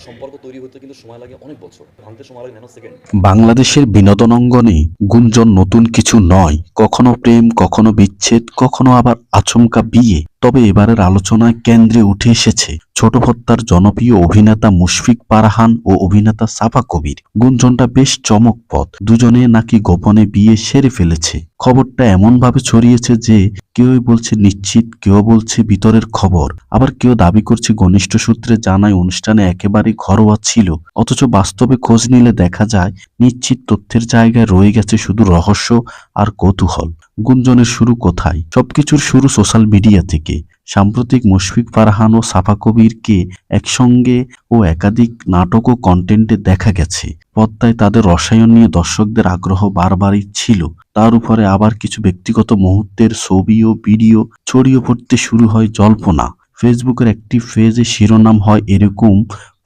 একটা সম্পর্ক তৈরি হতে কিন্তু সময় লাগে অনেক বছর, ভাঙতে সময় লাগে ন্যানো সেকেন্ড। বাংলাদেশের বিনোদন অঙ্গনে গুঞ্জন নতুন কিছু নয়, কখনো প্রেম, কখনো বিচ্ছেদ, কখনো আবার আচমকা বিয়ে। তবে এবারের আলোচনায় কেন্দ্রে উঠে এসেছে ছোট ভত্তার জনপ্রিয় অভিনেতা মুশফিক ফারহান ও অভিনেতা সাফা কবির। গুঞ্জনটা বেশ চমকপ্রদ, দুজনে নাকি গোপনে বিয়ে সেরে ফেলেছে। খবরটা এমনভাবে ছড়িয়েছে যে কেউ বলছে নিশ্চিত, কেউ বলছে ভিতরের খবর, আবার কেউ দাবি করছে ঘনিষ্ঠ সূত্রে জানায় অনুষ্ঠানে একেবারে ঘরোয়া ছিল। অথচ বাস্তবে খোঁজ নিলে দেখা যায় নিশ্চিত তথ্যের জায়গায় রয়ে গেছে শুধু রহস্য আর কৌতূহল। গুঞ্জনের শুরু কোথায়? সবকিছুর শুরু সোশ্যাল মিডিয়া থেকে। সাম্প্রতিক মুশফিক ফারহান ও সাফা কবিরকে একসঙ্গে ও একাধিক নাটক ও কন্টেন্টে দেখা গেছে। পর্দায় তাদের রসায়ন নিয়ে দর্শকদের আগ্রহ বারবারই ছিল। তার উপরে আবার কিছু ব্যক্তিগত মুহূর্তের ছবি ও ভিডিও ছড়িয়ে পড়তে শুরু হয় জল্পনা। ফেসবুকের একটি পেজে শিরোনাম হয় এরকম: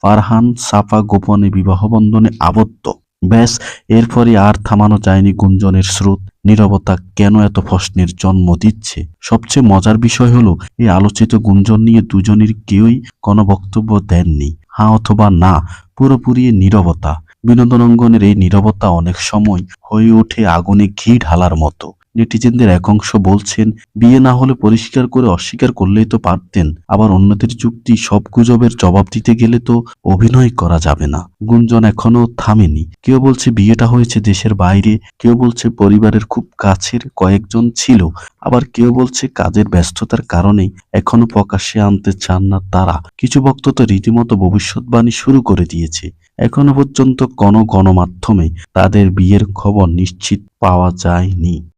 ফারহান সাফা গোপনে বিবাহবন্ধনে আবদ্ধ। ব্যাস, এরপরই আর থামানো যায়নি গুঞ্জনের স্রোত। নীরবতা কেন এত প্রশ্নের জন্ম দিচ্ছে? সবচেয়ে মজার বিষয় হলো এই আলোচিত গুঞ্জন নিয়ে দুজনের কেউই কোনো বক্তব্য দেননি। হ্যাঁ অথবা না, পুরোপুরি নীরবতা। বিনোদন অঙ্গনের এই নীরবতা অনেক সময় হয়ে ওঠে আগুনে ঘি ঢালার মতো। নেটিজেনদের এক অংশ বলছেন বিয়ে না হলে পরিষ্কার করে অস্বীকার করলেই তো পারতেন। আবার অন্যদের যুক্তি, সব গুজবের জবাব দিতে গেলে তো অভিনয় করা যাবে না। গুঞ্জন এখনো থামেনি। কেউ বলছে বিয়েটা হয়েছে দেশের বাইরে, কেউ বলছে পরিবারের খুব কাছের কয়েকজন ছিল, আবার কেউ বলছে কাজের ব্যস্ততার কারণেই এখনো প্রকাশ্যে আনতে চান না তারা। কিছু ভক্ত তো রীতিমতো ভবিষ্যৎবাণী শুরু করে দিয়েছে। এখনো পর্যন্ত কোনো গণমাধ্যমে তাদের বিয়ের খবর নিশ্চিত পাওয়া যায়নি।